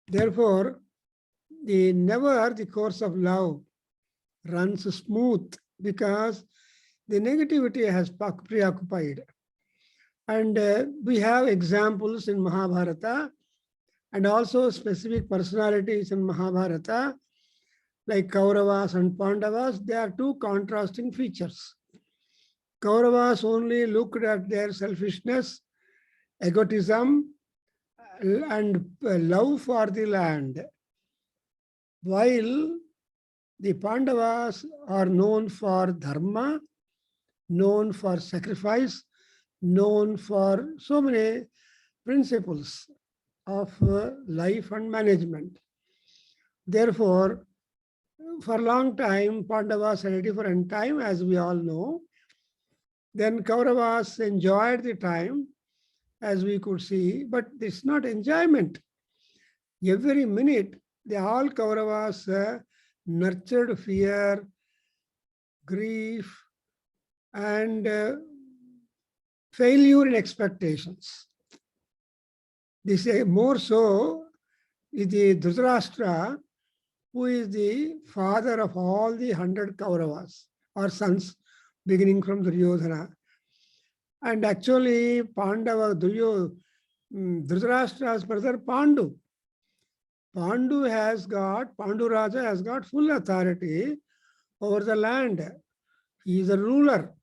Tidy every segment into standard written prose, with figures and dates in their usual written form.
Therefore, never the course of love runs smooth because the negativity has preoccupied. And we have examples in Mahabharata and also specific personalities in Mahabharata, like Kauravas and Pandavas. They are two contrasting features. Kauravas only looked at their selfishness, egotism, and love for the land, while the Pandavas are known for dharma, known for sacrifice, known for so many principles of life and management. Therefore, for a long time, Pandavas had a different time, as we all know. Then Kauravas enjoyed the time, as we could see, but it's not enjoyment. Every minute, all Kauravas nurtured fear, grief, and failure in expectations. This is more so with the Dhritarashtra, who is the father of all the 100 Kauravas, or sons, beginning from Duryodhana. And actually, Dhritarashtra's brother Pandu. Pandu Raja has got full authority over the land. He is a ruler.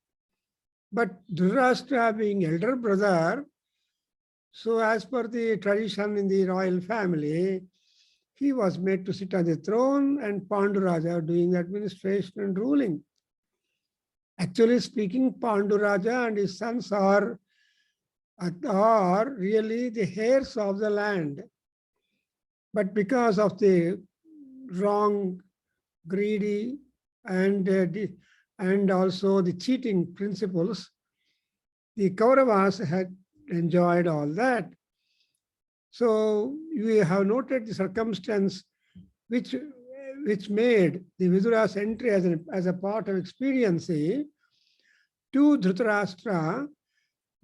But Dhritarashtra being elder brother, so as per the tradition in the royal family, he was made to sit on the throne and Pandu Raja doing administration and ruling. Actually speaking, Pandu Raja and his sons are really the heirs of the land. But because of the wrong, greedy, and also the cheating principles, the Kauravas had enjoyed all that. So we have noted the circumstance which made the Vidura's entry as a part of expediency to Dhritarashtra,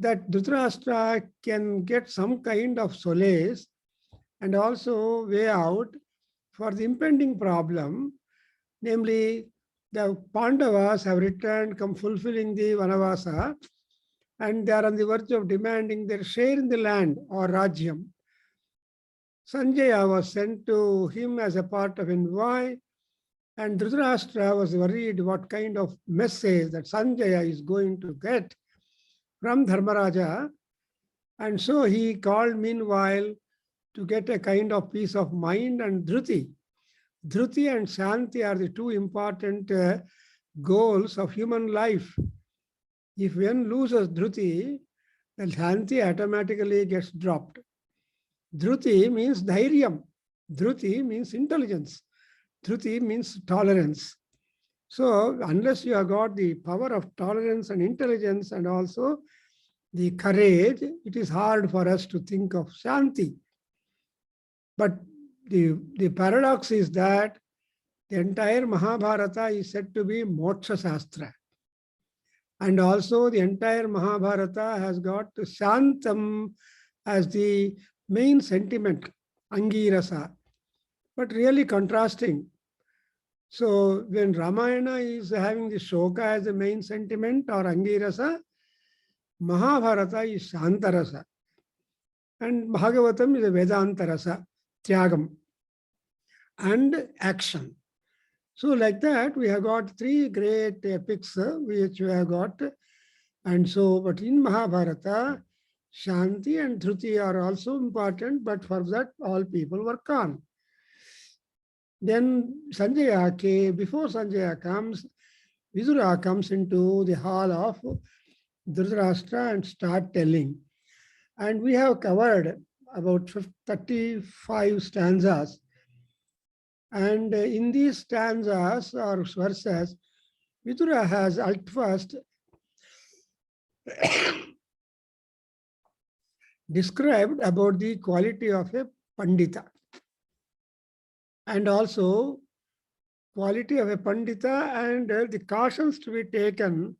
that Dhritarashtra can get some kind of solace and also way out for the impending problem, namely the Pandavas have returned, come fulfilling the Vanavasa, and they are on the verge of demanding their share in the land or Rajyam. Sanjaya was sent to him as a part of envoy, and Dhritarashtra was worried what kind of message that Sanjaya is going to get from Dharmaraja, and so he called meanwhile to get a kind of peace of mind and Dhruti. Dhruti and Shanti are the two important goals of human life. If one loses Dhruti, then Shanti automatically gets dropped. Dhruti means dhairyam. Dhruti means intelligence. Dhruti means tolerance. So unless you have got the power of tolerance and intelligence and also the courage, it is hard for us to think of Shanti. But the paradox is that the entire Mahabharata is said to be Moksha Shastra. And also the entire Mahabharata has got Shantam as the main sentiment, Angirasa, but really contrasting. So when Ramayana is having the Shoka as the main sentiment or Angirasa, Mahabharata is Shantarasa. And Bhagavatam is a Vedantarasa, Tyagam, and action. So like that, we have got three great epics which we have got. And so, but in Mahabharata, Shanti and Dhruti are also important, but for that, all people work on. Then Sanjaya, before Sanjaya comes, Vidura comes into the hall of Dhritarashtra and start telling. And we have covered about 35 stanzas. And in these stanzas or verses, Vidura has at first described about the quality of a Pandita and also quality of a Pandita and the cautions to be taken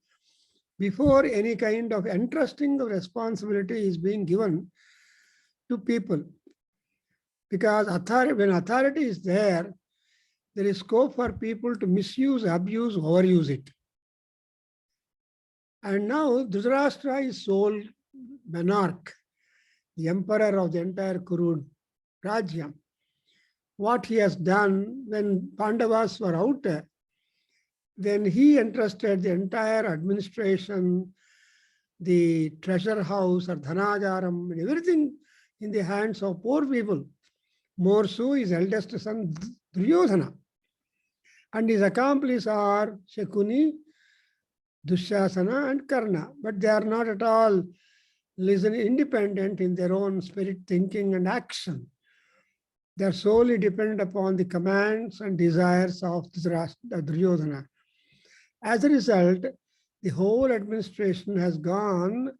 before any kind of entrusting of responsibility is being given to people. Because when authority is there is scope for people to misuse, abuse, overuse it. And now Dhritarashtra is sole monarch, the emperor of the entire Kuru Rajyam. What he has done when Pandavas were out, then he entrusted the entire administration, the treasure house or Dhanagaram, and everything in the hands of poor people. More so his eldest son Duryodhana. And his accomplices are Shakuni, Dushasana, and Karna. But they are not at all independent in their own spirit, thinking, and action. They are solely dependent upon the commands and desires of Duryodhana. As a result, the whole administration has gone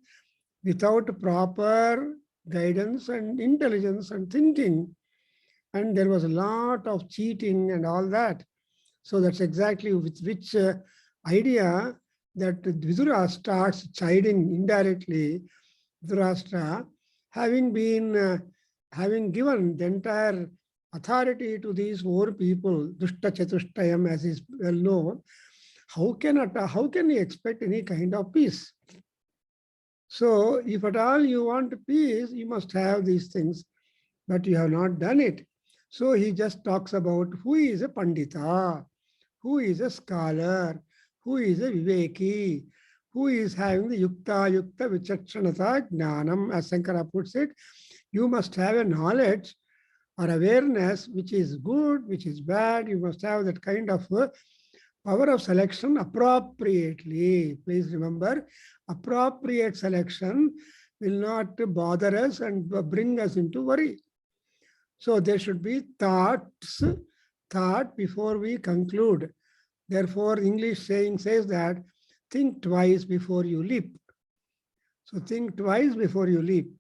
without proper guidance and intelligence and thinking. And there was a lot of cheating and all that. So that's exactly with which idea that Vidura starts chiding indirectly Dhritarashtra, having given the entire authority to these four people, Dushta Chatushtayam, as is well known. How can he expect any kind of peace? So if at all you want peace, you must have these things, but you have not done it. So he just talks about who is a Pandita, who is a scholar, who is a Viveki, who is having the Yukta Vichachanata Jnanam, as Sankara puts it. You must have a knowledge or awareness which is good, which is bad. You must have that kind of power of selection appropriately. Please remember, appropriate selection will not bother us and bring us into worry. So there should be thought before we conclude. Therefore, English saying says that think twice before you leap. So think twice before you leap.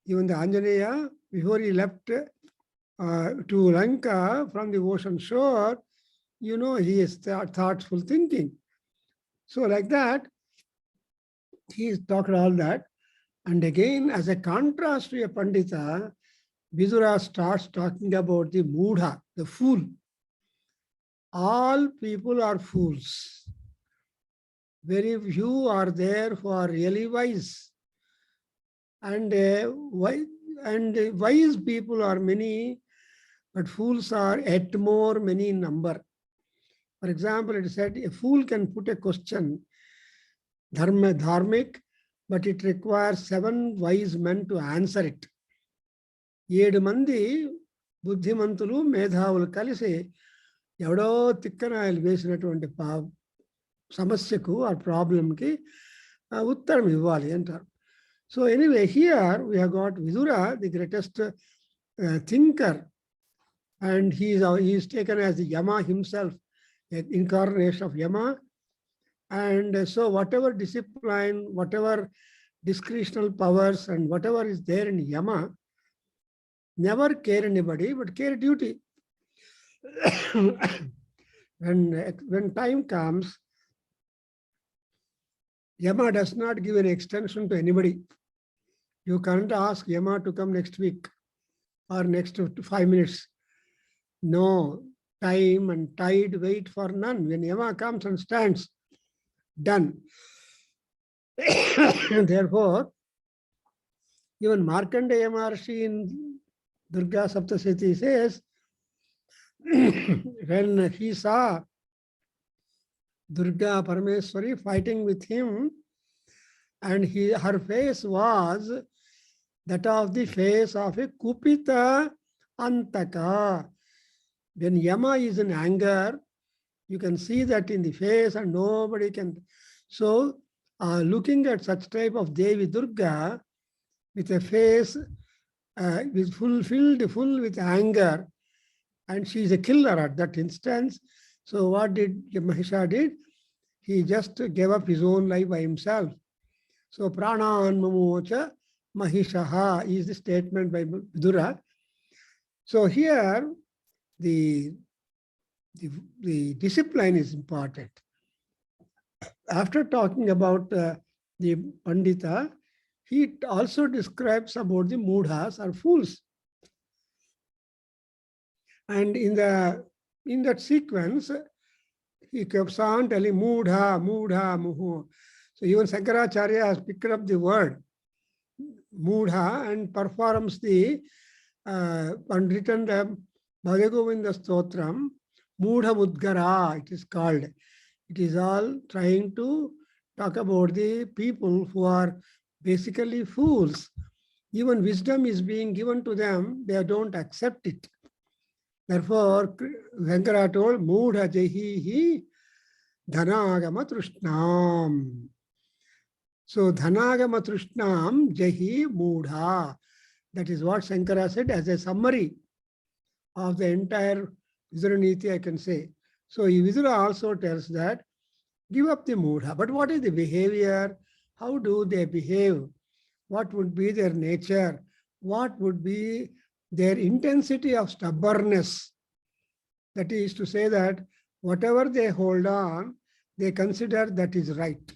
Even the Anjaneya, before he left to Lanka from the ocean shore, he is thoughtful thinking. So like that, he talked all that. And again, as a contrast to a Pandita, Vidura starts talking about the Mudha, the fool. All people are fools. Very few are there who are really wise. And wise people are many, but fools are at more many in number. For example, it said a fool can put a question, dharmic, but it requires 7 wise men to answer it. 7 మంది బుద్ధిమంతులు మేధావులు కలిసి ఎవడో తిక్కనాయలు వేసినటువంటి సమస్యకు ఆ ప్రాబ్లంకి ఉత్తరం ఇవ్వాలి అంటారు. So anyway, here we have got Vidura, the greatest thinker, and he is taken as the Yama himself, an incarnation of Yama. And so whatever discipline, whatever discretional powers, and whatever is there in Yama, never care anybody, but care duty. When time comes, Yama does not give an extension to anybody. You can't ask Yama to come next week or next 5 minutes. No, time and tide wait for none. When Yama comes and stands, done. Therefore, even Markandeya Maharshi in Durga Saptasati says, when he saw Durga Parameswari fighting with him, and her face was that of the face of a Kupita Antaka. When Yama is in anger, you can see that in the face and nobody can. So looking at such type of Devi Durga with a face full with anger, and she is a killer at that instance. So what did Mahisha did? He just gave up his own life by himself. So pranan mamocha Mahishaha is the statement by Vidura. So here the discipline is important. After talking about the Pandita, he also describes about the Mudhas or fools. And in that sequence, he keeps on telling Mudha, Mudha, Muhu. So even Shankaracharya has picked up the word Mudha and performs the and written the Bhagagovinda Stotram, Mudha Mudgara, it is called. It is all trying to talk about the people who are basically fools. Even wisdom is being given to them, they don't accept it. Therefore, Shankara told, Mudha Jahihi Dhanagama Trushnam. So, Dhanagama Trushnam Jahi Mudha. That is what Shankara said as a summary of the entire Vidura Neeti, I can say. So, Vidura also tells that give up the Mudha. But what is the behavior? How do they behave? What would be their nature? What would be their intensity of stubbornness? That is to say that whatever they hold on, they consider that is right.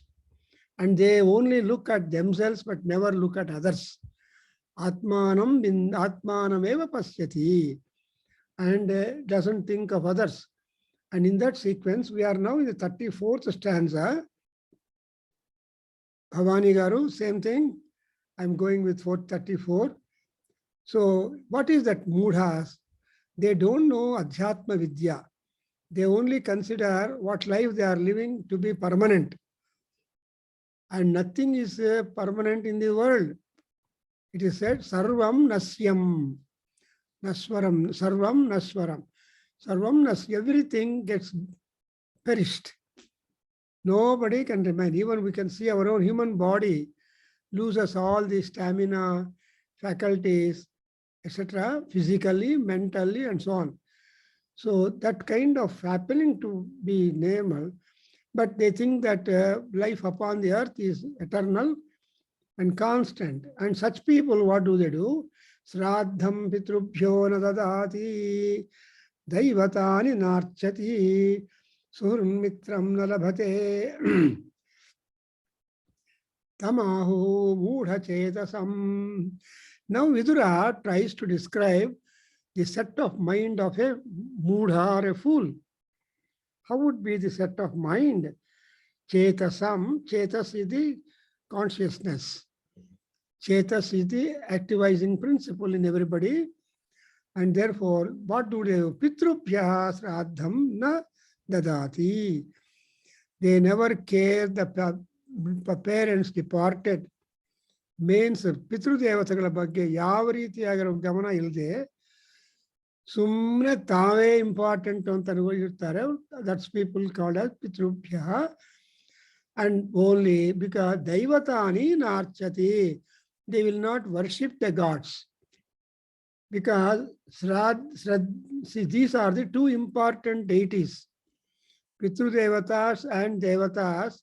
And they only look at themselves but never look at others. Atmanam eva pasyati, and doesn't think of others. And in that sequence, we are now in the 34th stanza. Bhavani Garu, same thing. I'm going with 434. So what is that mudhas? They don't know Adhyatma Vidya. They only consider what life they are living to be permanent. And nothing is permanent in the world. It is said, Sarvam Nasyam, Naswaram, Sarvam Naswaram. Sarvam Nas, everything gets perished. Nobody can remain. Even we can see our own human body loses all the stamina, faculties, etc., physically, mentally, and so on. So that kind of happening to be normal, but they think that life upon the earth is eternal and constant. And such people, what do? Sraddham pitrubhyo nadadati daivatani narchati surmitram nalabhate tamahu mudha chetasam. Now Vidura tries to describe the set of mind of a mudha or a fool. How would be the set of mind? Chetasam, chetas is the consciousness. Chetas is the activizing principle in everybody. And therefore, what do they do? Pitrubhya sraddham na dadati. They never care the parents departed. Means ಪಿತೃದೇವತೆಗಳ ಬಗ್ಗೆ ಯಾವ ರೀತಿಯಾಗಿರೋ ಗಮನ ಇಲ್ಲದೆ ಸುಮ್ಮನೆ ತಾವೇ important ಅಂತ ಅನ್ಕೊಂಡಿರ್ತಾರೆ. That's people called as ಪಿತೃಭ್ಯ. And only because daivatani narchati, they will not worship the gods. Because see, these are the two important deities. Pitrudevatas and Devatas,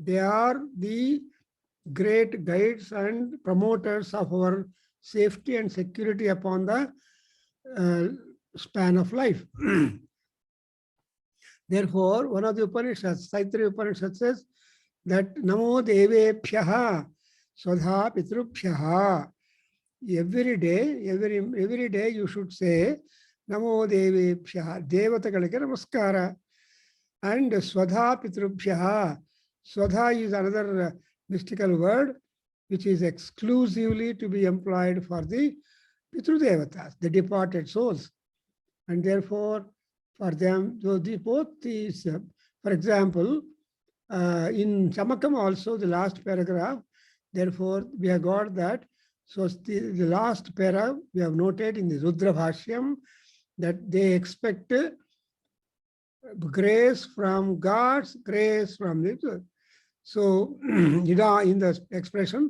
they are the great guides and promoters of our safety and security upon the span of life. Therefore, one of the Upanishads, Saitri Upanishad says that Namo Devebhyaha Swadha Pitrubhyaha. Every day you should say Namo Devebhyaha, Devatagalike Namaskara, and Swadha Pitrubhyaha. Swadha is another mystical word which is exclusively to be employed for the Pitrudevatas, the departed souls. And therefore, for them, so both these, for example, in Chamakam also, the last paragraph, therefore, we have got that. So the last para, we have noted in the Rudra Bhashyam that they expect grace from gods, grace from the. So, ida in the expression,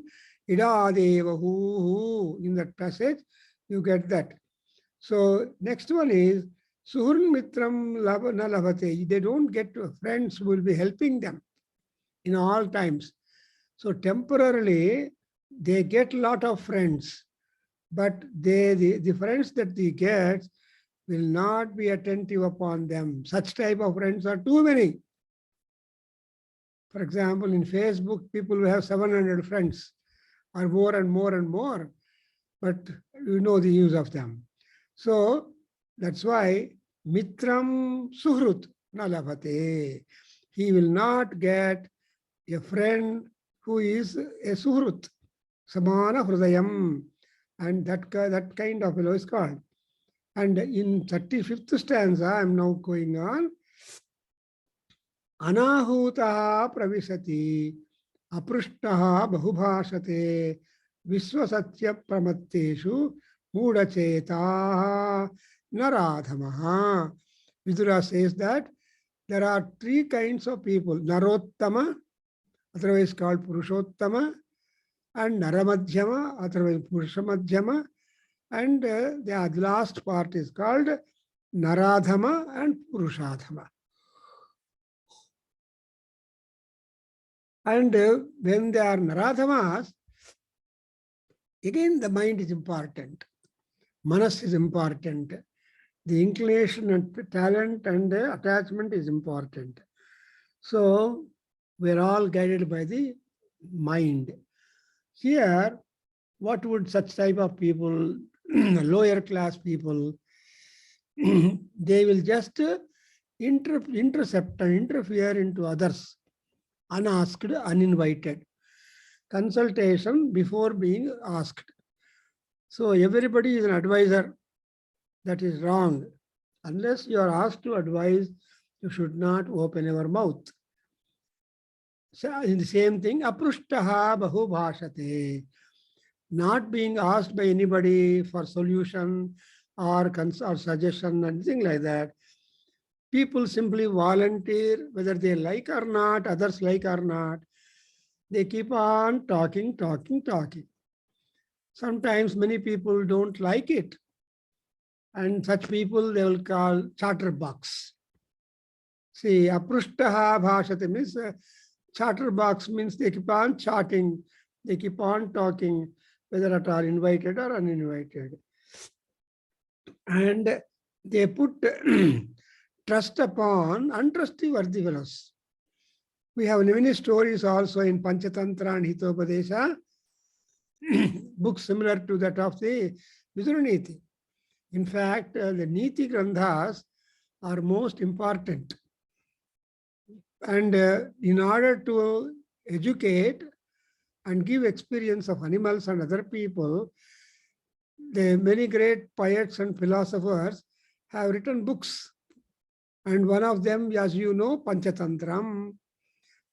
ida deva hu, in that passage, you get that. So, next one is Suhurn Mitram na labhate. They don't get friends who will be helping them in all times. So, temporarily, they get a lot of friends, but the friends that they get will not be attentive upon them. Such type of friends are too many. For example, in Facebook, people will have 700 friends or more and more and more, but you know the use of them. So That's why mitram suhrut na labhate. He will not get a friend who is a suhrut, samana hrudayam, and that kind of fellow is called. And in 35th stanza, I am now going on. Anahuta pravisati, aprishtaha bahubhashate, visvasatya pramatteshu, mudachetaha naradhamaha. Vidura says that there are three kinds of people: Narottama, otherwise called Purushottama, and Naramadhyama, otherwise Purushamadhyama, and the last part is called Naradhama and Purushadhama. And when they are Naradhamas, again the mind is important. Manas is important. The inclination and talent and attachment is important. So we are all guided by the mind. Here, what would such type of people, lower class people, they will just intercept and interfere into others, unasked, uninvited. Consultation before being asked. So everybody is an advisor. That is wrong. Unless you are asked to advise, you should not open your mouth. So in the same thing, aprushtaha bahu bhashate. Not being asked by anybody for solution or suggestion, anything like that. People simply volunteer, whether they like or not, others like or not. They keep on talking. Sometimes many people don't like it. And such people they will call chatterbox. See, aprushtaha bhashate means chatterbox means they keep on chatting, they keep on talking, whether at all invited or uninvited. And they put trust upon untrustworthy fellows. We have many stories also in Panchatantra and Hitopadesha, books similar to that of the Vidura Neeti. In fact, the Neeti Grandhas are most important. And in order to educate and give experience of animals and other people, the many great poets and philosophers have written books. And one of them, as you know, Panchatantram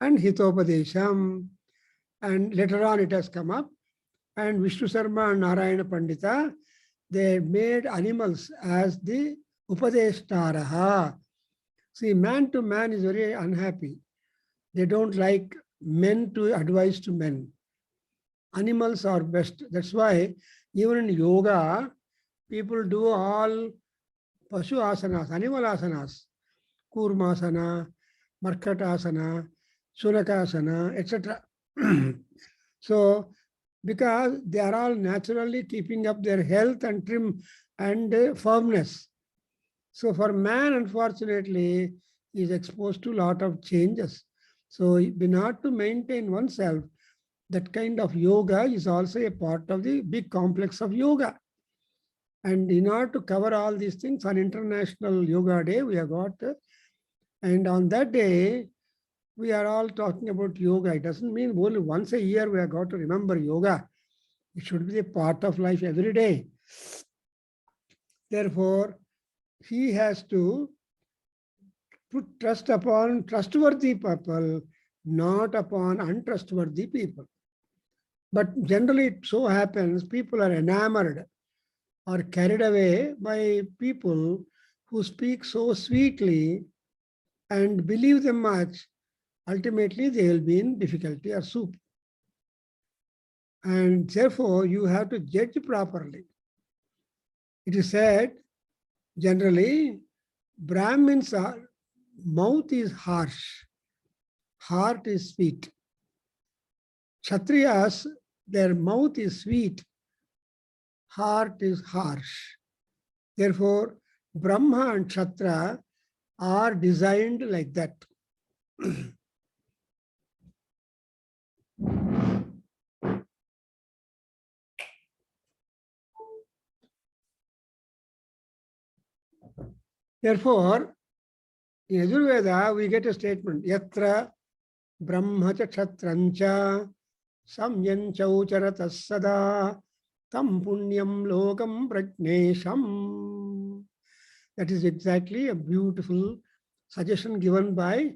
and Hitopadesham. And later on it has come up. And Vishnu Sarma and Narayana Pandita, they made animals as the Upadeshtaraha. See, man to man is very unhappy. They don't like men to advise to men. Animals are best. That's why even in yoga, people do all Pashu asanas, animal asanas, Kurmasana, Markatasana, Sunakasana, etc. So, because they are all naturally keeping up their health and trim and firmness. So for man, unfortunately, is exposed to a lot of changes. So in order to maintain oneself, that kind of yoga is also a part of the big complex of yoga. And in order to cover all these things, on International Yoga Day, we have got, and on that day, we are all talking about yoga. It doesn't mean only once a year we have got to remember yoga. It should be a part of life every day. Therefore, he has to put trust upon trustworthy people, not upon untrustworthy people. But generally it so happens people are enamored or carried away by people who speak so sweetly and believe them much. Ultimately, they will be in difficulty or soup. And therefore, you have to judge properly. It is said, generally, Brahmins are, mouth is harsh, heart is sweet. Kshatriyas, their mouth is sweet, heart is harsh. Therefore, Brahma and Kshatriya are designed like that. Therefore, in Yajurveda, we get a statement, Yatra Brahma cha Kshatrancha Samyanchaucharatas sada tam punyam lokam prajnesham. That is exactly a beautiful suggestion given by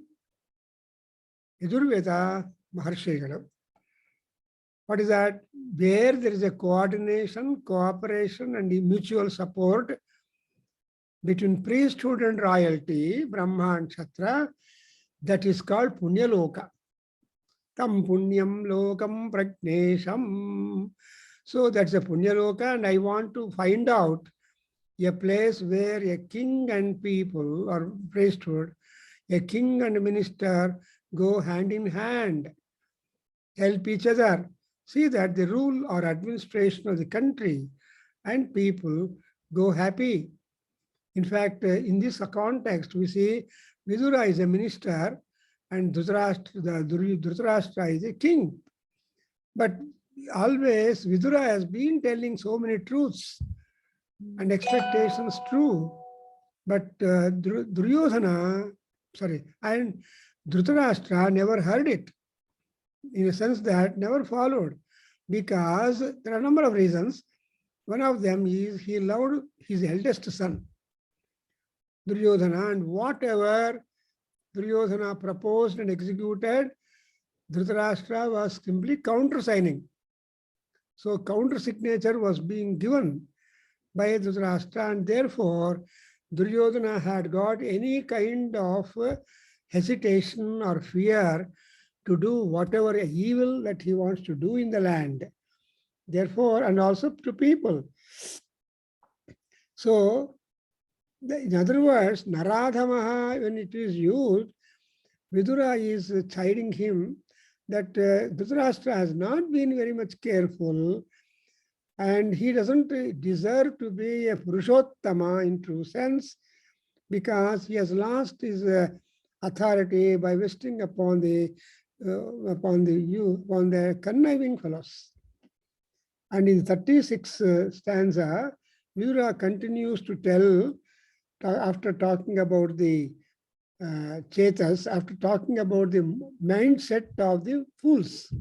Yajurveda Maharshigalu. What is that? Where there is a coordination, cooperation, and mutual support between priesthood and royalty, Brahma and Kshatriya, that is called Punyaloka. Tam Punyam Lokam Prajnesham. So that's a Punyaloka, and I want to find out a place where a king and people or priesthood, a king and a minister go hand in hand, help each other, see that the rule or administration of the country and people go happy. In fact, in this context, we see Vidura is a minister and Dhritarashtra is a king. But always Vidura has been telling so many truths and expectations true. But Dhritarashtra never heard it, in a sense that never followed, because there are a number of reasons. One of them is he loved his eldest son, Duryodhana, and whatever Duryodhana proposed and executed, Dhritarashtra was simply countersigning. So counter-signature was being given by Dhritarashtra, and therefore Duryodhana had got any kind of hesitation or fear to do whatever evil that he wants to do in the land. Therefore, and also to people. So, in other words, Naradhamaha, when it is used, Vidura is chiding him that Dhritarashtra has not been very much careful, and he doesn't deserve to be a Purushottama in true sense, because he has lost his authority by vesting upon the conniving fellows. And in 36th stanza, Vidura continues to tell, after talking about the Chetas, after talking about the mindset of the fools.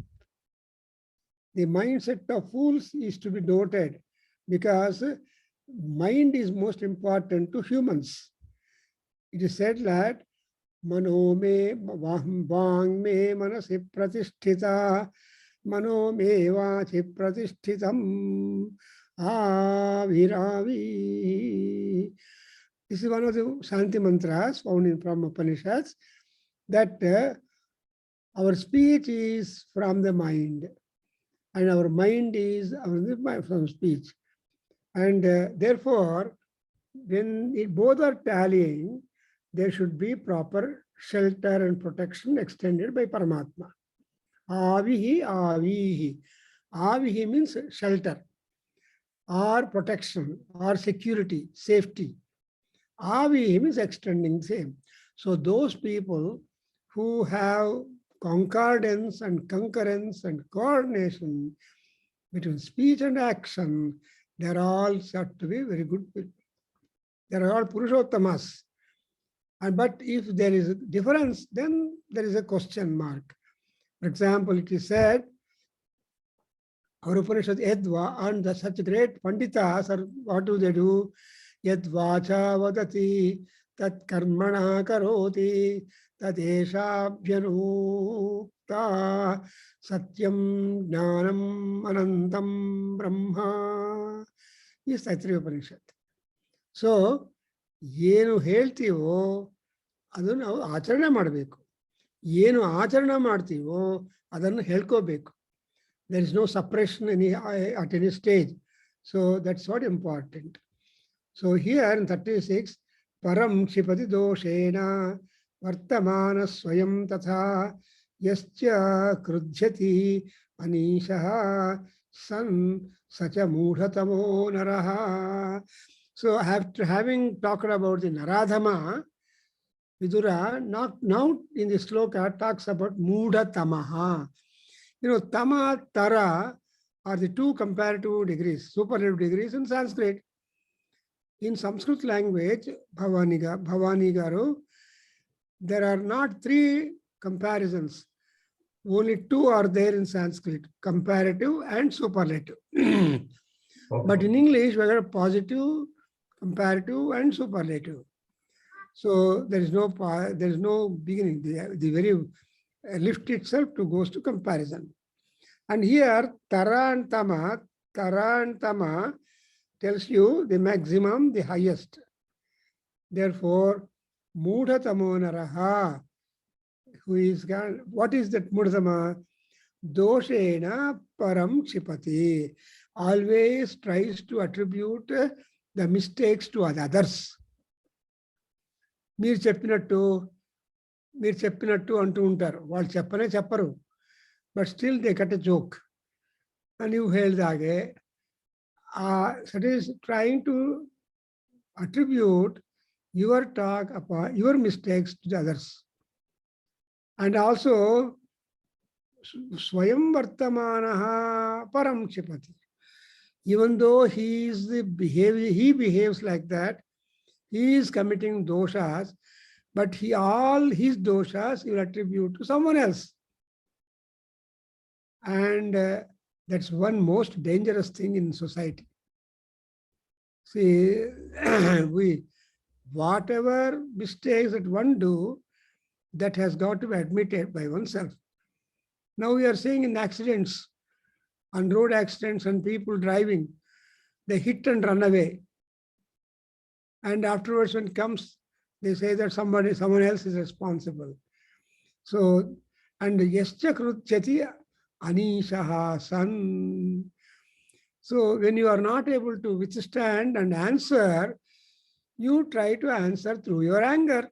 The mindset of fools is to be noted, because mind is most important to humans. It is said that Mano me vang me manasi pratisthita Mano me vachi pratishthitam aviravi. This is one of the Shanti mantras found in from Upanishads, that our speech is from the mind, and our mind is from speech. And therefore, when both are tallying, there should be proper shelter and protection extended by Paramatma. Avihi, avihi. Avihi means shelter, or protection, or security, safety. Avihi means extending same. So those people who have concordance and concurrence and coordination between speech and action, they are all said to be very good people. They are all Purushottamas. But if there is a difference, then there is a question mark. For example, it is said, our Upanishad Edva, and such great Panditas, are, what do they do? Yadvacha vadati, tat karmana karoti, tat eshabhyanukta, satyam jnanam anantam brahma. Is Taittiriya Upanishad. So, ಏನು ಹೇಳ್ತೀವೋ ಅದನ್ನು ನಾವು ಆಚರಣೆ ಮಾಡಬೇಕು. ಏನು ಆಚರಣೆ ಮಾಡ್ತೀವೋ ಅದನ್ನು ಹೇಳ್ಕೋಬೇಕು. There is no suppression at any stage. So that's what important. So here in 36, param shipati doshena vartamana swayam tatha yascha krudhyati anishaha san sacha mudhatamo naraha. So after having talked about the Naradhama, Vidura now in the sloka talks about Mudha-tamaha. Tama, Tara are the two comparative degrees, superlative degrees in Sanskrit. In Sanskrit language, Bhavani Garu, there are not three comparisons. Only two are there in Sanskrit, comparative and superlative. But in English, we have positive, comparative, and superlative. So there is no beginning. The very lift itself goes to comparison. And here, Tara and Tama tells you the maximum, the highest. Therefore, Mudha Tamo Naraha, who is, what is that Mudha? Doshena Param Chipati, always tries to attribute the mistakes to others. మీరు చెప్పినట్టు అంటూ ఉంటారు, వాళ్ళు చెప్పరు, but still they cut a joke. And you ಹೇಳಿದಾಗೆ that is trying to attribute your talk upon your mistakes to the others. And also Swayam Vartamanaha Param Chipati. Even though he behaves like that, he is committing doshas, but all his doshas he will attribute to someone else. And that's one most dangerous thing in society. See, whatever mistakes that one do, that has got to be admitted by oneself. Now we are seeing in accidents, on road accidents and people driving, they hit and run away. And afterwards when it comes, they say that someone else is responsible. So, and yascha krutyati anishaha san. So when you are not able to withstand and answer, you try to answer through your anger.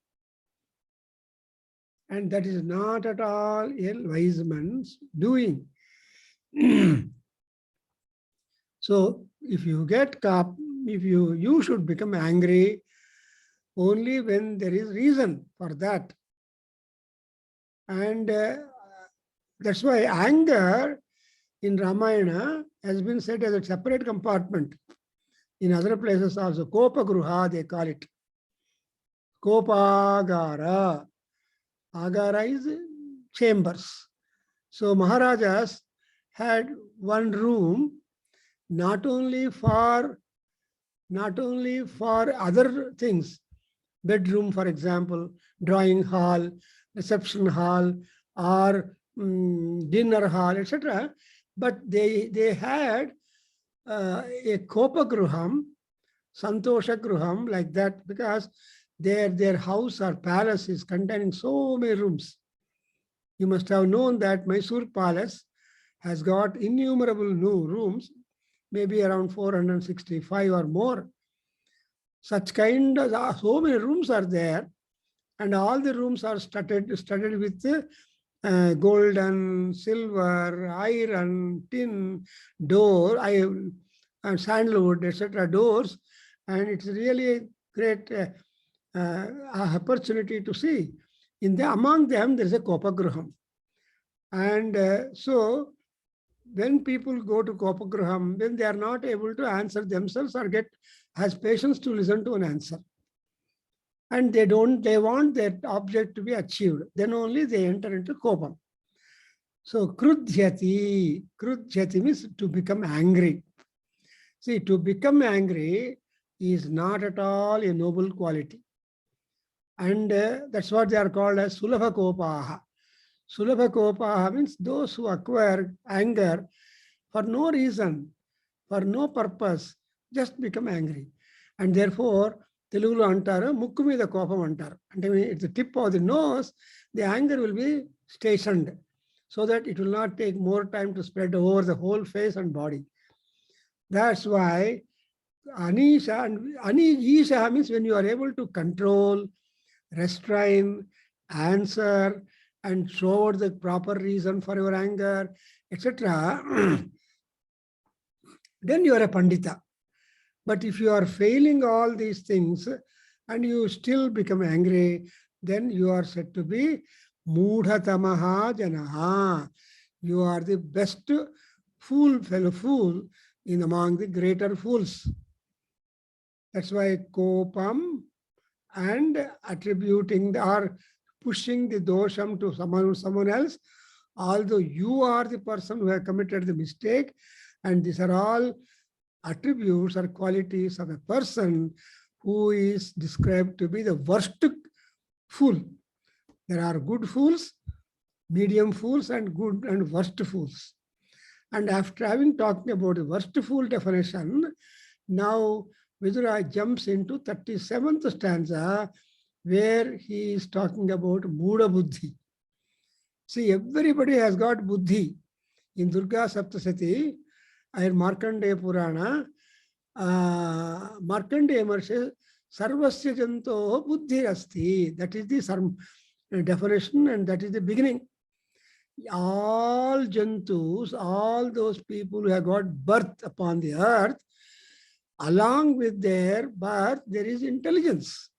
And that is not at all a wise man's doing. So if you get caught, you should become angry only when there is reason for that. And that's why anger in Ramayana has been said as a separate compartment. In other places also, Kopa Gruha, they call it. Kopagara. Agara is chambers. So Maharajas had one room, not only for other things, bedroom, for example, drawing hall, reception hall, or dinner hall, etc. But they had a Kopa Gruham, Santosha Gruham, like that, because their house or palace is containing so many rooms. You must have known that Mysore Palace has got innumerable new rooms, maybe around 465 or more. Such kind of, so many rooms are there, and all the rooms are studded with gold and silver, iron, tin, door, and sandalwood, etc. doors, and it's really a great opportunity to see. Among them, there is a Kopagruham. And so when people go to Kopagruham, then they are not able to answer themselves or has patience to listen to an answer. And they want that object to be achieved. Then only they enter into Kopam. So Krudhyati means to become angry. See, to become angry is not at all a noble quality. And that's what they are called as Sulabha Kopaha. Sulabha Kopaha means those who acquire anger for no reason, for no purpose, just become angry. And therefore, Telugulo antaru, mukku meeda kopam antaru. And it's the tip of the nose, the anger will be stationed so that it will not take more time to spread over the whole face and body. That's why Anisha means when you are able to control, restrain, answer, and show the proper reason for your anger, etc., then you are a Pandita. But if you are failing all these things and you still become angry, then you are said to be Mudhatamaha Janaha. You are the best fellow fool in among the greater fools. That's why kopam and attributing or pushing the dosham to someone else, although you are the person who has committed the mistake, and these are all attributes or qualities of a person who is described to be the worst fool. There are good fools, medium fools, and good and worst fools. And after having talked about the worst fool definition, now Vidura jumps into 37th stanza, where he is talking about Muda Buddhi. See, everybody has got Buddhi. In Durga Saptasati, in Markandeya Purana, Markandeya Maharshi, Sarvasya Janto Buddhi Asti. That is the definition, and that is the beginning. All Jantus, all those people who have got birth upon the earth, along with their birth, there is intelligence,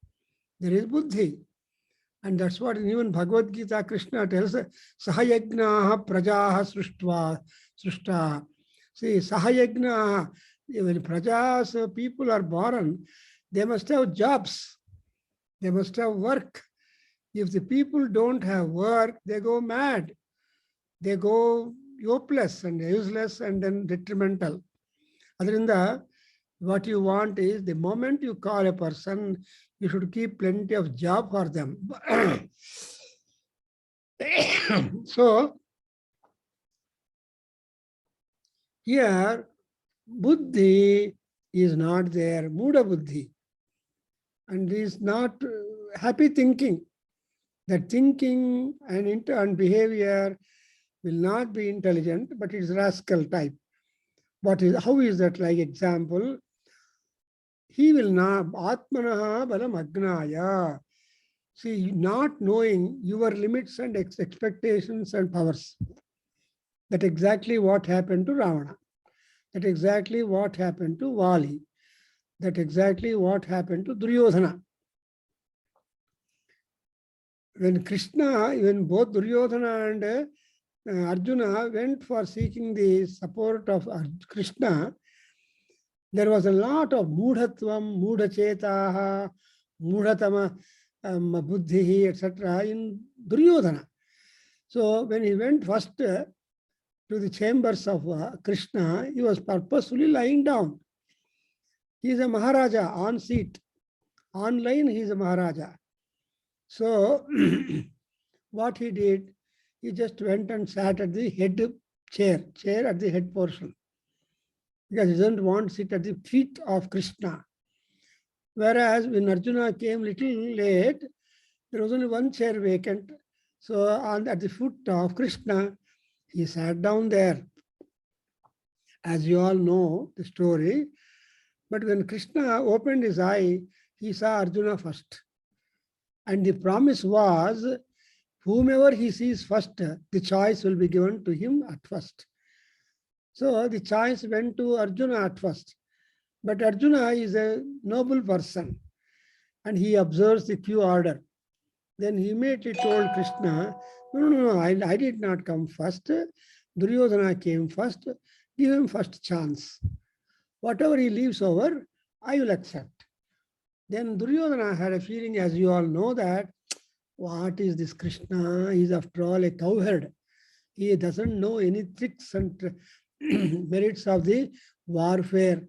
there is Buddhi. And that's what even Bhagavad Gita Krishna tells, Sahayagnaha prajaha srushta. See, Sahayagnaha, when prajas, people are born, they must have jobs, they must have work. If the people don't have work, they go mad, they go hopeless and useless and then detrimental. Adrinda, what you want is the moment you call a person, you should keep plenty of job for them. So, here, Buddhi is not there, Muda Buddhi. And is not happy thinking. That thinking and behavior will not be intelligent, but it's rascal type. How is that? Like example, he will not, Atmanaha balam agnaya. See, not knowing your limits and expectations and powers. That's exactly what happened to Ravana. That's exactly what happened to Vali. That's exactly what happened to Duryodhana. When both Duryodhana and Arjuna went for seeking the support of Krishna, there was a lot of mudhatvam, mudhachetaha, mudhatama buddhihi, etc. in Duryodhana. So when he went first to the chambers of Krishna, he was purposefully lying down. He is a Maharaja on seat. Online, he is a Maharaja. So what he did, he just went and sat at the head chair at the head portion, because he doesn't want to sit at the feet of Krishna. Whereas when Arjuna came little late, there was only one chair vacant. So at the foot of Krishna, he sat down there. As you all know the story. But when Krishna opened his eye, he saw Arjuna first. And the promise was, whomever he sees first, the choice will be given to him at first. So the choice went to Arjuna at first. But Arjuna is a noble person, and he observes the queue order. Then he immediately told Krishna, no, I did not come first. Duryodhana came first. Give him first chance. Whatever he leaves over, I will accept. Then Duryodhana had a feeling, as you all know, that what is this Krishna? He is after all a cowherd. He doesn't know any tricks and merits of the warfare.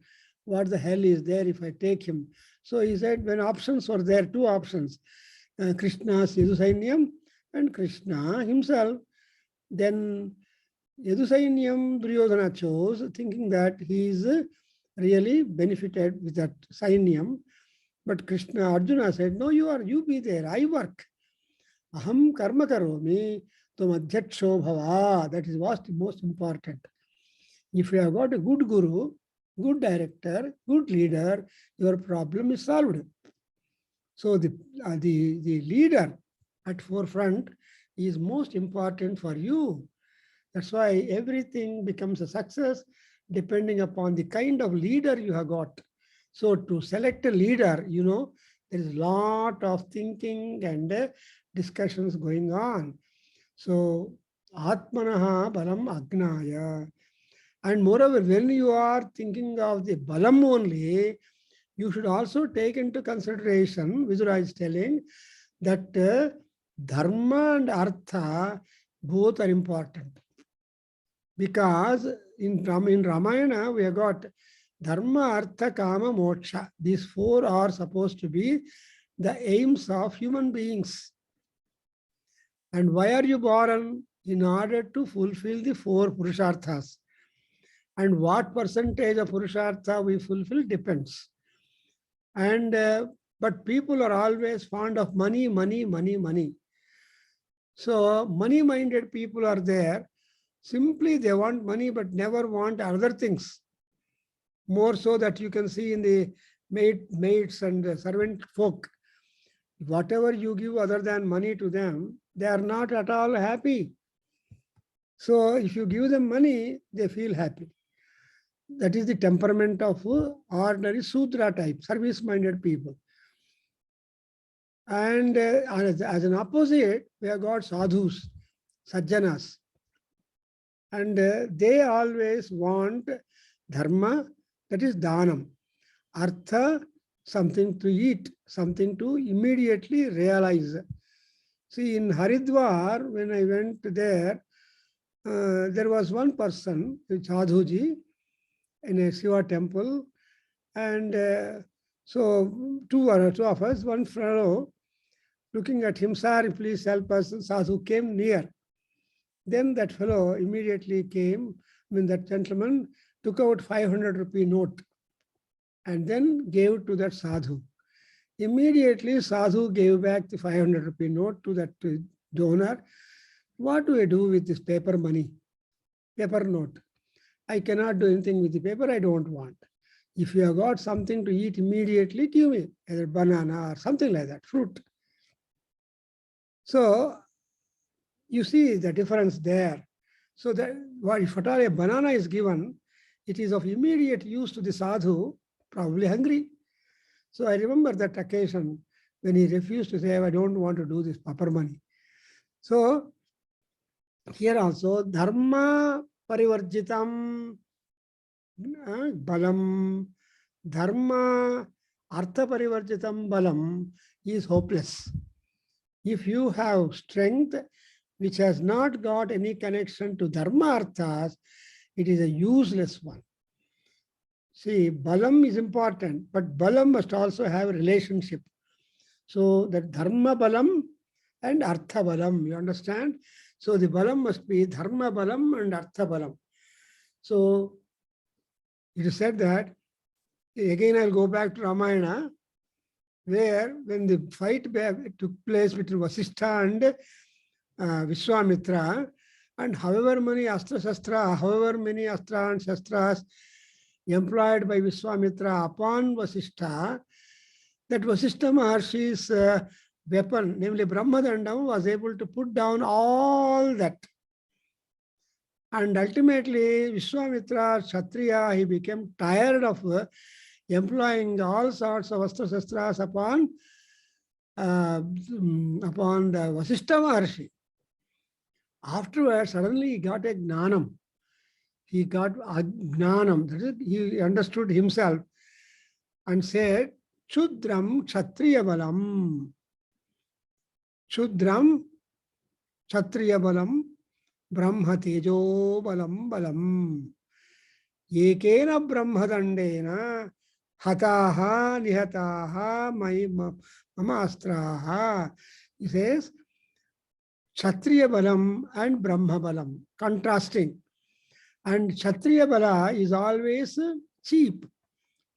What the hell is there if I take him? So he said, when options were there, two options, Krishna's Yadusainyam and Krishna himself. Then Yadusainyam Duryodhana chose, thinking that he is really benefited with that Sainyam. But Krishna, Arjuna said, no, you be there, I work. Aham karma karomi, tum adhyaksho bhava. That is what's most important. If you have got a good guru, good director, good leader, your problem is solved. So the leader at forefront is most important for you. That's why everything becomes a success depending upon the kind of leader you have got. So to select a leader, there is a lot of thinking and discussions going on. So Atmanaha balam agnaya. And moreover, when you are thinking of the balam only, you should also take into consideration, Vidura is telling, that dharma and artha both are important. Because in Ramayana, we have got dharma, artha, kama, moksha. These four are supposed to be the aims of human beings. And why are you born? In order to fulfill the four purusharthas. And what percentage of purushartha we fulfill depends. And but people are always fond of money, money, money, money. So money-minded people are there. Simply they want money but never want other things. More so that you can see in the maids and servant folk. Whatever you give other than money to them, they are not at all happy. So if you give them money, they feel happy. That is the temperament of ordinary Sudra type, service-minded people. And as an opposite, we have got sadhus, sajjanas. And they always want dharma, that is dhanam. Artha, something to eat, something to immediately realize. See, in Haridwar, when I went there was one person, Sadhuji, in a Shiva temple. And so two of us, one fellow, looking at him, sir, please help us. Sadhu came near. Then that fellow immediately came, that gentleman took out 500 rupee note and then gave to that sadhu. Immediately, sadhu gave back the 500 rupee note to that donor. What do I do with this paper money, paper note? I cannot do anything with the paper, I don't want. If you have got something to eat immediately, give me either banana or something like that, fruit. So you see the difference there. So that if at all a banana is given, it is of immediate use to the sadhu, probably hungry. So I remember that occasion when he refused to say, I don't want to do this paper money. So here also, dharma parivarjitam balam, dharma artha parivarjitam balam is hopeless. If you have strength which has not got any connection to dharma arthas, it is a useless one. See, balam is important, but balam must also have a relationship. So that dharma balam and artha balam, you understand? So the balam must be dharma balam and artha balam. So it is said that, again I'll go back to Ramayana, where when the fight took place between Vasishtha and Vishwamitra, and however many astra and shastras employed by Vishwamitra upon Vasishtha, that Vasishtha Maharshi's weapon, namely Brahmadandam, was able to put down all that. And ultimately, Vishwamitra, Kshatriya, he became tired of employing all sorts of astra shastras upon the Vasishtha Maharshi. Afterwards, suddenly he got a gnanam. He got gnanam, that is, he understood himself and said, Chudram Kshatriya Balam. Chudram Kshatriya Balam. Brahma Tejo Balam Balam. Yekena Brahmadandena Hataha Nihataha Mama Astraha. He says, Kshatriya Balam and Brahma Balam, contrasting. And Kshatriya Bala is always cheap,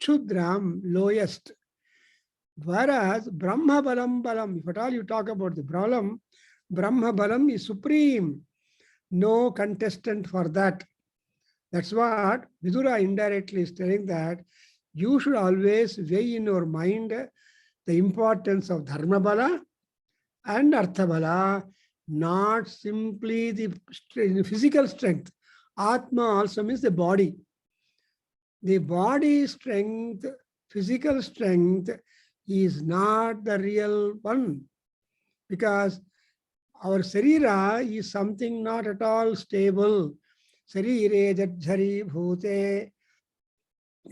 Chudram, lowest. Whereas Brahma Balam, if at all you talk about the Brahma Balam is supreme. No contestant for that. That's what Vidura indirectly is telling, that you should always weigh in your mind the importance of Dharma Bala and Artha Bala, not simply the physical strength. Atma also means the body. The body strength, physical strength is not the real one, because our sarira is something not at all stable. Sarire jajjari bhute.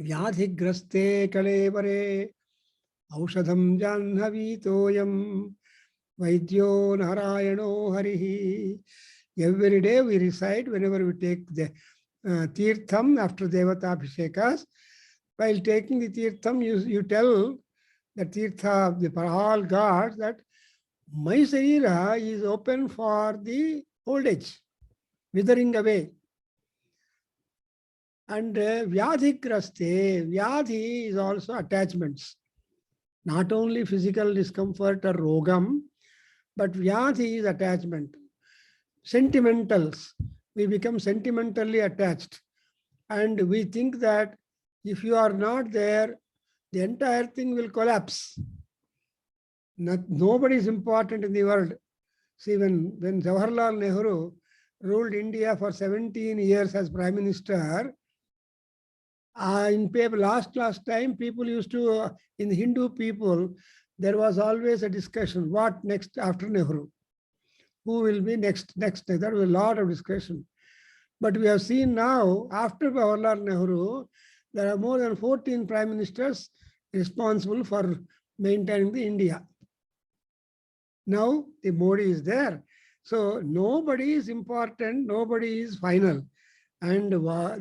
Vyadhigraste kalevare aushadham janhavitoyam vaidyo narayano harihi. Every day we recite whenever we take the tirtham after Devata Abhishekas. While taking the tirtham, you tell the tirtha for all gods that my sarira is open for the old age, withering away. And vyadhigraste, vyadhi is also attachments. Not only physical discomfort or rogam, but vyadhi is attachment. Sentimentals. We become sentimentally attached. And we think that if you are not there, the entire thing will collapse. Nobody is important in the world. See, when Jawaharlal Nehru ruled India for 17 years as Prime Minister, in paper last time, people used to, in the Hindu people, there was always a discussion, what next after Nehru? Who will be next? There was a lot of discussion. But we have seen now, after Jawaharlal Nehru, there are more than 14 prime ministers responsible for maintaining the India. Now the Modi is there. So nobody is important, nobody is final. And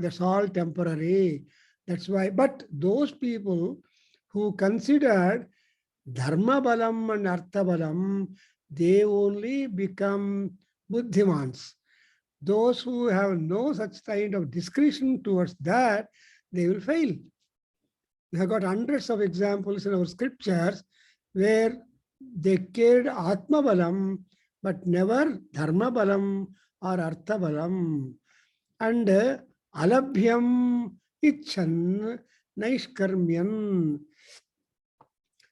that's all temporary. That's why, but those people who considered dharma balam and artha balam, they only become buddhimans. Those who have no such kind of discretion towards that, they will fail. We have got hundreds of examples in our scriptures where they cared atma balam, but never dharma balam or artha balam. And alabhyam icchan naishkarmyan.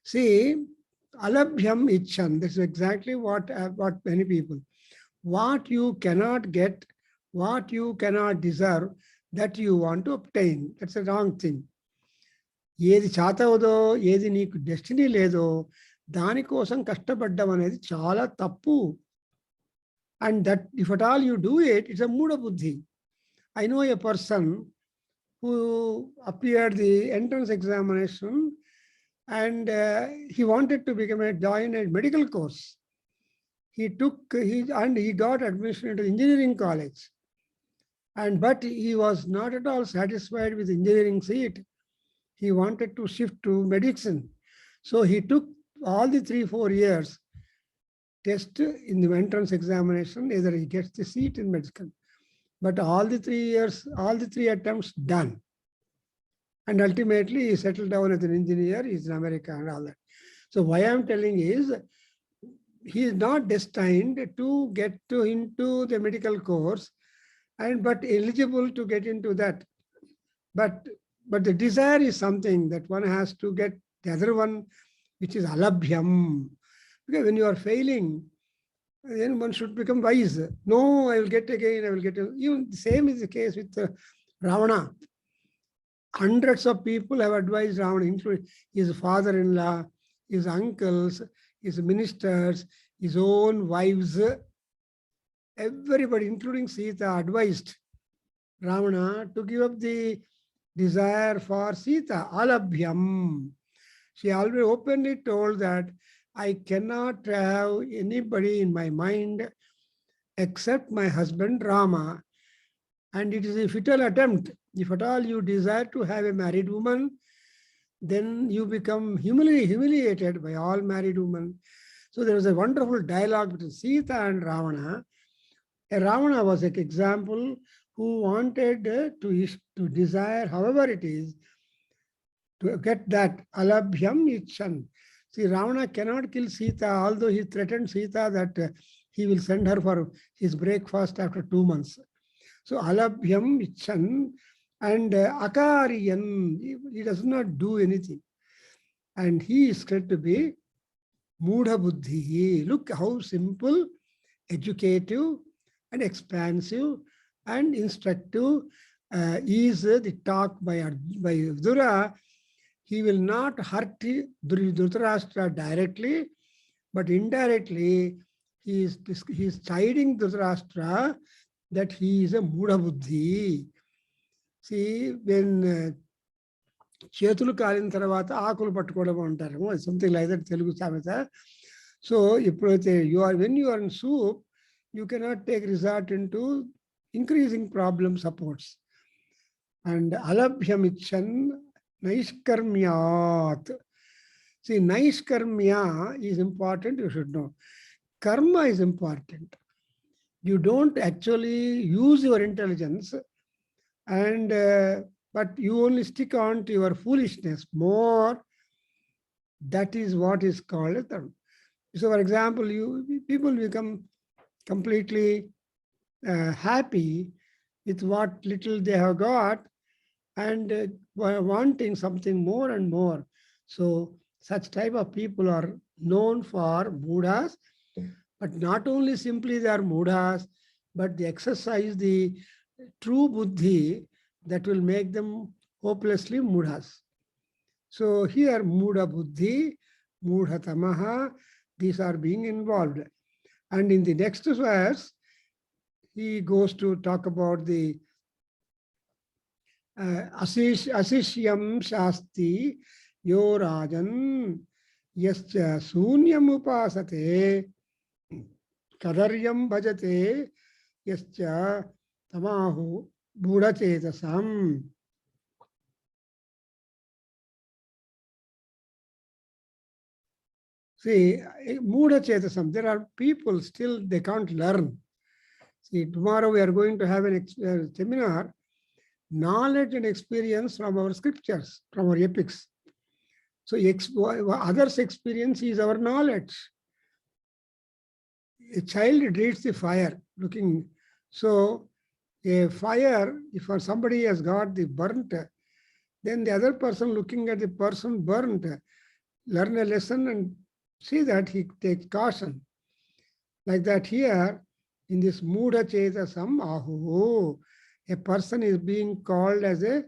See, alabhyam icchan, this is exactly what many people. What you cannot get, what you cannot deserve, that you want to obtain. That's a wrong thing. ఏది చాతవదో ఏది నీకు destiny లేదో దానికోసం కష్టపడ్డం అనేది చాలా తప్పు. And that if at all you do it, it's a muda buddhi. I know a person who appeared the entrance examination and he wanted to join a medical course. He got admission into engineering college. But he was not at all satisfied with engineering seat. He wanted to shift to medicine. So he took all the 3-4 years test in the entrance examination, either he gets the seat in medicine. But all the 3 years, all the 3 attempts done. And ultimately he settled down as an engineer, he's in America and all that. So why I'm telling is, he is not destined to get into the medical course, but eligible to get into that. But the desire is something that one has to get the other one, which is alabhyam. Because when you are failing, then one should become wise. No, I will get again, I will get. Even the same is the case with Ravana. Hundreds of people have advised Ravana, including his father-in-law, his uncles, his ministers, his own wives. Everybody, including Sita, advised Ravana to give up the desire for Sita, alabhyam. She always openly told that I cannot have anybody in my mind except my husband Rama. And it is a futile attempt. If at all you desire to have a married woman, then you become humiliated by all married women. So there was a wonderful dialogue between Sita and Ravana. Ravana was an example who wanted to desire, however it is, to get that alabhyam icchan. See, Ravana cannot kill Sita, although he threatened Sita that he will send her for his breakfast after 2 months. So alabhyam icchan and akariyan, he does not do anything. And he is said to be mudha buddhi. Look how simple, educative, and expansive and instructive is the talk by Vidura. He will not hurt Dhritarashtra directly, but indirectly he is chiding Dhritarashtra that he is a mudha buddhi. See, when చేతులు కాలిన తర్వాత ఆకులు పట్టుకోవడం అంటారు, something like that, Telugu సామెత. So ఎప్పుడైతే when you are in soup, you cannot take resort into increasing problem supports. And alabhyamichan naishkarmyat. See, naishkarmya is important, you should know. Karma is important. You don't actually use your intelligence, and but you only stick on to your foolishness more. That is what is called a dharma. So, for example, people become completely happy with what little they have got, and wanting something more and more. So such type of people are known for Buddhas, but not only simply they are Buddhas, but they exercise the true buddhi that will make them hopelessly Buddhas. So here Buddha buddhi, Buddha tamaha, these are being involved. And in the next verse, he goes to talk about the asishyam shasti yo rajan yascha sunyam upasate kadaryam bhajate yascha tamahu buddha chetasam. See, Buddha chetasam, there are people still, they can't learn. See, tomorrow we are going to have a seminar, knowledge and experience from our scriptures, from our epics. So others' experience is our knowledge. A child reads the fire looking. So a fire, if somebody has got the burnt, then the other person looking at the person burnt, learn a lesson and see that he takes caution. Like that here, in this Muda Chetasam Ahu, a person is being called as a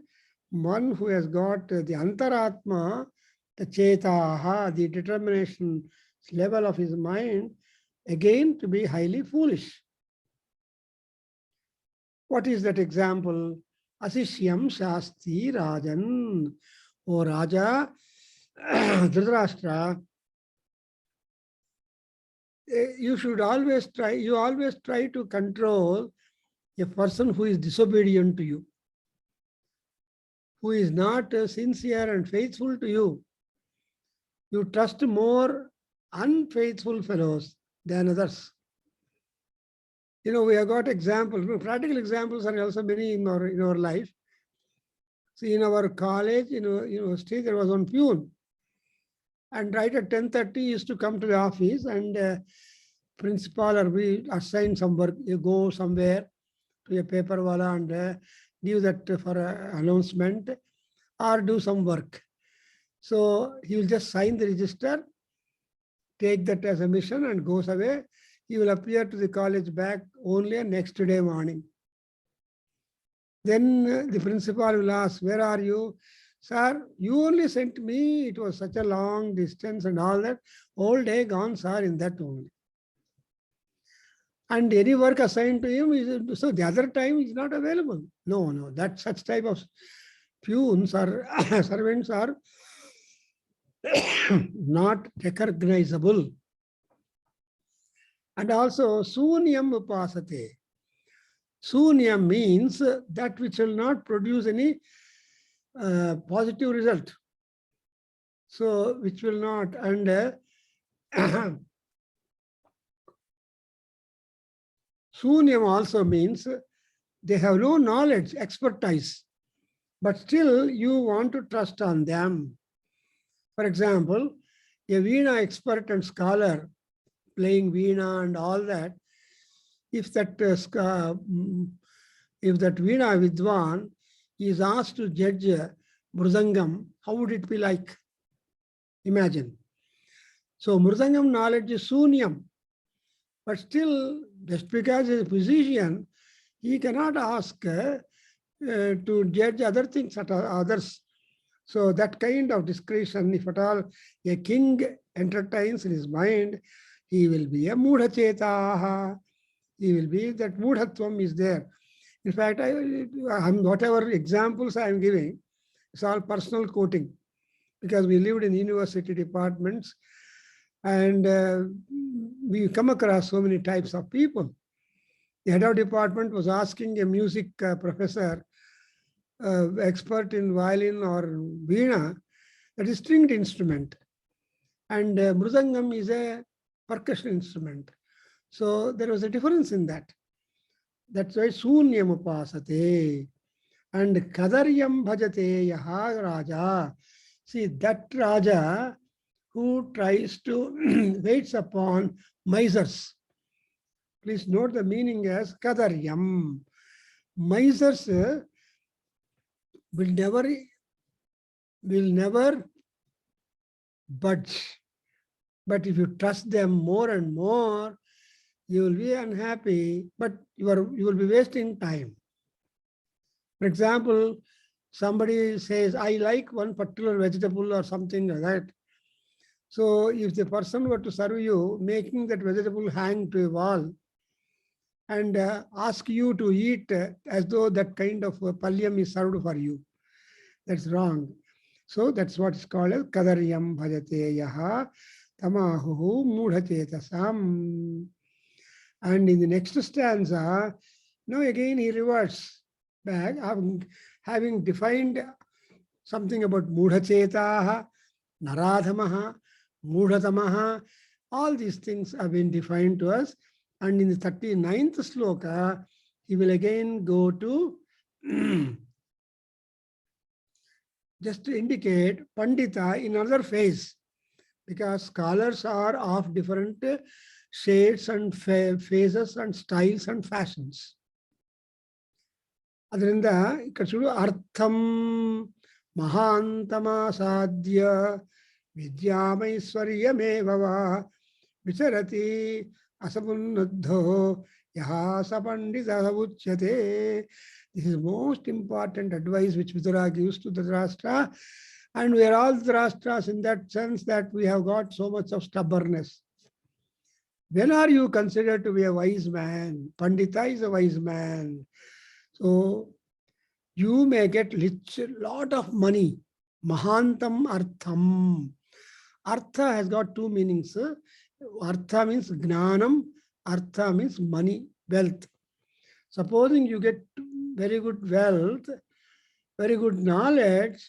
one who has got the Antaratma, the Chetaha, the determination level of his mind, again to be highly foolish. What is that example? Asishyam Shasti Rajan. O Raja, Dhritarashtra, you always try to control a person who is disobedient to you, who is not sincere and faithful to you. You trust more unfaithful fellows than others. We have got examples, practical examples are also many in our life. See, in our college, university, there was one peon. And right at 10:30, he used to come to the office, and principal or we assign some work. You go somewhere to a paper wala and give that for an announcement or do some work. So he will just sign the register, take that as a mission and goes away. He will appear to the college back only next day morning. Then the principal will ask, where are you? Sir, you only sent me, it was such a long distance and all that. Whole day gone, sir, in that only. And any work assigned to him, so the other time is not available. No, that such type of peons or servants are not recognizable. And also, sunyam upasate. Sunyam means that which will not produce any positive result. So, which will not, and Sunyam also means they have no knowledge, expertise, but still you want to trust on them. For example, a Veena expert and scholar playing Veena and all that, if that Veena Vidwan is asked to judge Mridangam, how would it be like? Imagine. So Mridangam knowledge is Sunyam, but still, just because he is a physician, he cannot ask to judge other things at others. So that kind of discretion, if at all a king entertains in his mind, he will be a Mudha Chetaha. He will be, that Mudhatvam is there. In fact, whatever examples I am giving, It's all personal quoting because we lived in university departments and we come across so many types of people. The head of department was asking a music professor, expert in violin or veena, that is stringed instrument. And mridangam is a percussion instrument. So there was a difference in that. That's why sunyam upasate. And kadaryam bhajate yaha raja. See, that Raja who tries to waits upon misers. Please note the meaning as kadaryam. Misers will never budge. But if you trust them more and more, you will be unhappy, but you will be wasting time. For example, somebody says, I like one particular vegetable or something like that. So if the person were to serve you, making that vegetable hang to a wall and ask you to eat as though that kind of palyam is served for you, that's wrong. So that's what is called as kadaryam bhajate yaha tamahu mudhachetasam. And in the next stanza, now again he reverts back, having defined something about mudhachetaha, naradhamaha, mudhatamaha, all these things have been defined to us. And in the 39th sloka, he will again go to just to indicate Pandita in another phase, because scholars are of different shades and phases and styles and fashions. ಅದರಿಂದ ఇక్కడ చూడు అర్థం మహాంతమాసాద్య విద్యామైశ్వర్యమేవ విచరతి అసమున్నద్ధో యహా స పండితః ఉచ్యతే. This is most important advice which Vidura gives to Dhritarashtra, and we are all Dhritarashtras in that sense that we have got so much of stubbornness. When are you considered to be a wise man? Pandita is a wise man. So you may get lot of money. Mahantam artham. Artha has got two meanings. Artha means gnanam. Artha means money, wealth. Supposing you get very good wealth, very good knowledge,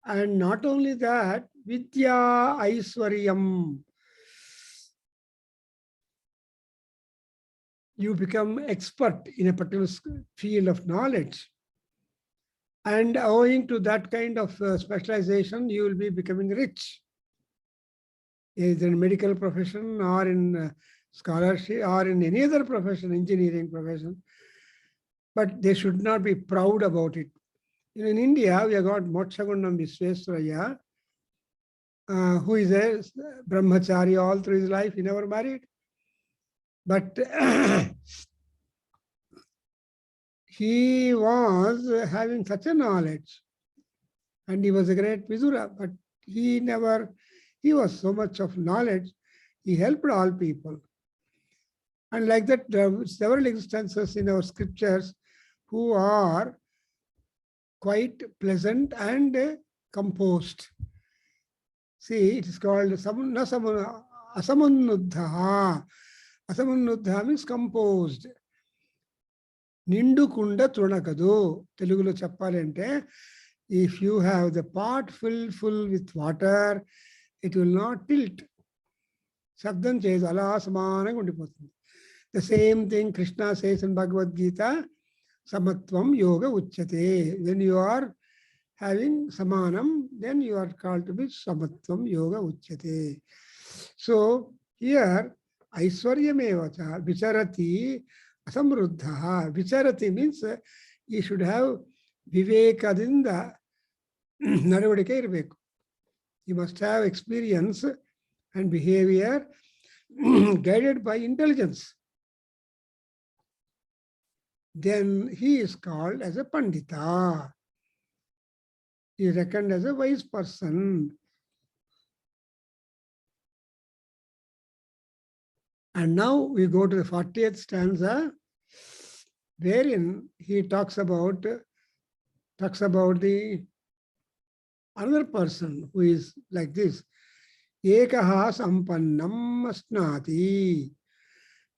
and not only that, vidya aiswaryam. You become expert in a particular field of knowledge. And owing to that kind of specialization, you will be becoming rich. Either in medical profession or in scholarship or in any other profession, engineering profession. But they should not be proud about it. In India, we have got Motshagundam Visvesvaraya, who is a brahmachari all through his life. He never married. But he was having such a knowledge, and he was a great Vidura, but he was so much of knowledge, he helped all people. And like that, there are several instances in our scriptures who are quite pleasant and composed. See, it is called asamunnudha. Asamunnudha means composed. Nindu kunda trunakadu. Telugulo cheppalante, if you have the pot full with water, it will not tilt. Shabdam cheyadu, ala samananga undipotundi. The same thing Krishna says in Bhagavad Gita, samatvam yoga uchyate. When you are having samanam, then you are called to be samatvam yoga uchyate. So here, aiswaryamevacha vicharati asamruddha. Vicharati means you should have vivekadinda nadavadike irbeku. You must have experience and behavior guided by intelligence. Then he is called as a pandita. He is reckoned as a wise person. And now we go to the 40th stanza, wherein he talks about the Another person who is like this, Ekaha Sampannam Asnati.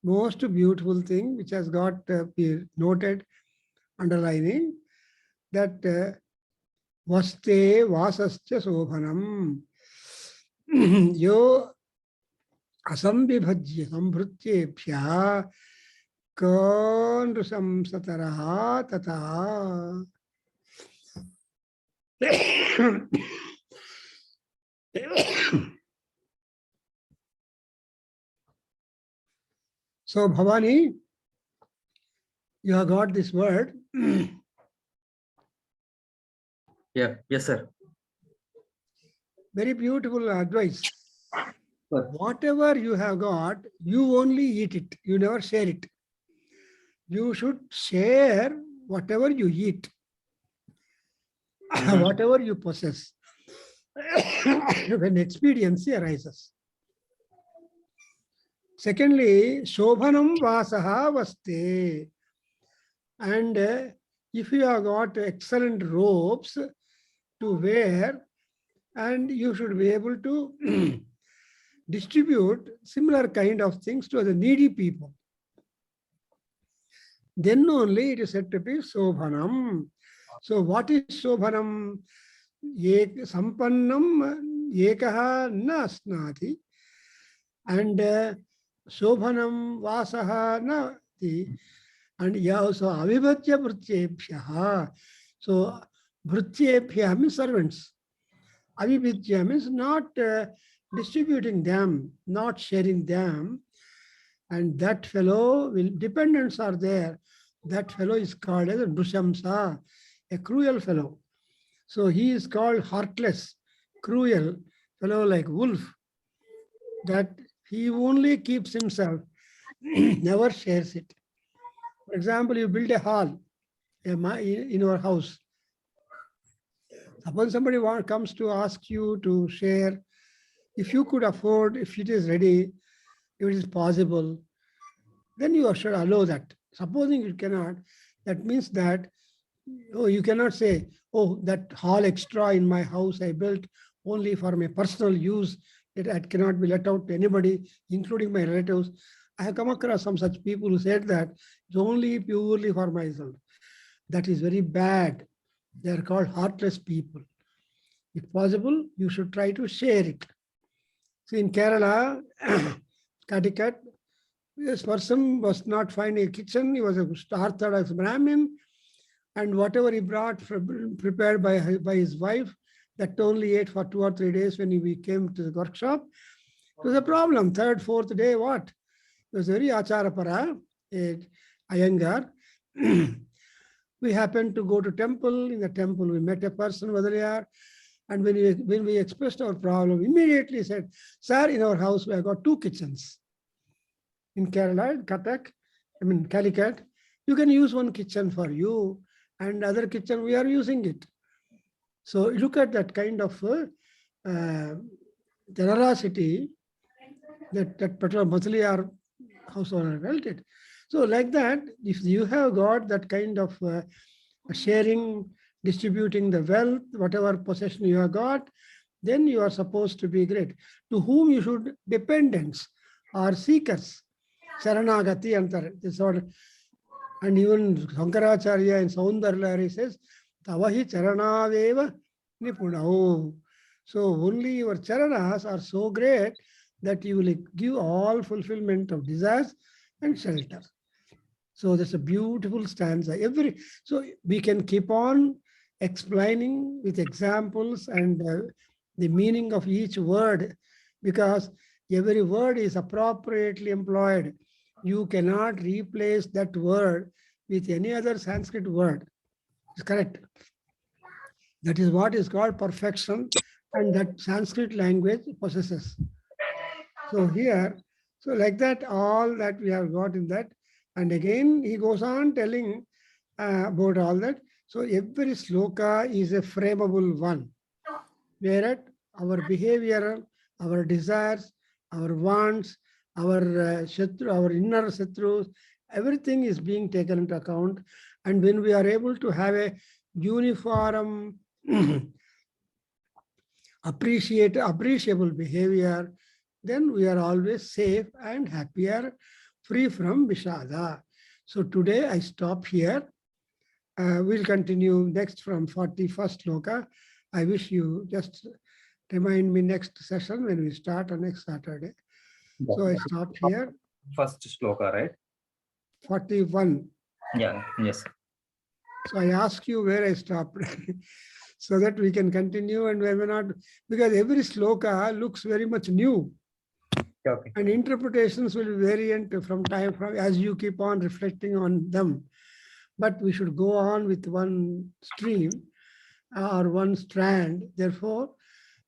Most beautiful thing which has got noted, underlining, that Vaste Vasascha Sobhanam. Yo Asambibhajya Sambhrutyebhya Kandrusam Sataraha Tata. So, Bhavani, you have got this word. Yeah, yes, sir. Very beautiful advice. Sir. Whatever you have got, you only eat it. You never share it. You should share whatever you eat, whatever you possess, when expediency arises. Secondly, Shobhanam Vasaha Vaste. And if you have got excellent robes to wear, and you should be able to distribute similar kind of things to the needy people, then only it is said to be Sobhanam. So what is Sobhanam? Sampannam Ekaha na asnati, and Sobhanam Vasaha nati, and also Avibhajya Vrutyebhyaha. So Vrutyebhyaha means servants. Avibhajya means not distributing them, not sharing them. And that fellow, dependents are there. That fellow is called as a Dushamsa, a cruel fellow. So he is called heartless, cruel fellow like wolf, that he only keeps himself, never shares it. For example, you build a hall in your house. Suppose somebody comes to ask you to share, if you could afford, if it is ready, if it is possible, then you should allow that. Supposing you cannot, that means that you cannot say, oh, that hall extra in my house I built only for my personal use, it cannot be let out to anybody, including my relatives. I have come across some such people who said that it's only purely for myself. That is very bad. They are called heartless people. If possible, you should try to share it. See, in Kerala, Caticut, this person was not finding a kitchen. He was a Orthodox Brahmin, and whatever he brought prepared by his wife, that only ate for 2 or 3 days when we came to the workshop. It was a problem. Third, fourth day, what? It was very acharapara, a Iyengar. We happened to go to temple. In the temple, we met a person, Vadaliyar. And when we expressed our problem, immediately said, sir, in our house, we have got 2 kitchens. In Kerala, Calicut, you can use 1 kitchen for you, and other kitchen, we are using it. So look at that kind of generosity that particular Muslim house owner felt it. So like that, if you have got that kind of sharing, distributing the wealth, whatever possession you have got, then you are supposed to be great. To whom you should dependents or seekers. Sharanagati antar. This sort. And even Shankaracharya in Saundarya says, Tavahi charanaveva nipunao. So only your charanas are so great that you will give all fulfillment of desires and shelter. So that's a beautiful stanza. So we can keep on explaining with examples and the meaning of each word, because every word is appropriately employed. You cannot replace that word with any other Sanskrit word. It's correct. That is what is called perfection, and that Sanskrit language possesses. So here, so like that, all that we have got in that. And again, he goes on telling about all that. So every sloka is a frameable one, whereat our behavior, our desires, our wants, our our inner shatrus, everything is being taken into account. And when we are able to have a uniform appreciable behavior, then we are always safe and happier, free from Vishada. So today I stop here. We'll continue next from 41st sloka. I wish you just remind me next session when we start on next Saturday. So I stop here. First sloka, right? 41. Yeah, yes. So I ask you where I stopped so that we can continue, and we may not, because every sloka looks very much new. Okay. And interpretations will be variant from as you keep on reflecting on them. But we should go on with one stream or one strand. Therefore,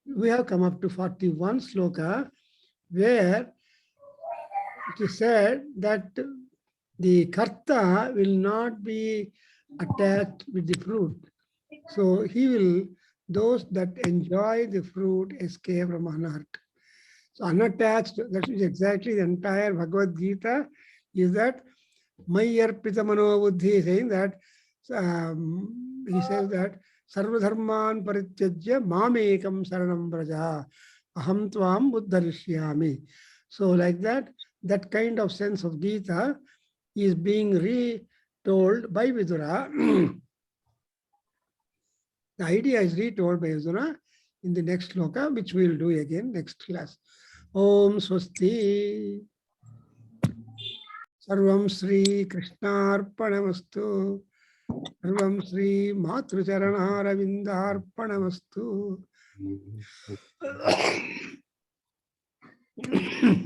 we have come up to 41 sloka, where it is said that the karta will not be attached with the fruit. So those that enjoy the fruit escape from anartha. So unattached, that is exactly the entire Bhagavad Gita, is that Mayarpita Manobuddhi, saying that he says that Sarvadharman Parityajya Mamekam Saranam Braja Aham Tvam Buddharishyami. So like that kind of sense of Gita is being retold by Vidura. The idea is retold by Vidura in the next sloka, which we will do again next class. Om Swasti. Sarvam Sri Krishnarpanamastu. Sarvam Sri Matrucharanaravindarpanamastu.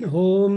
Om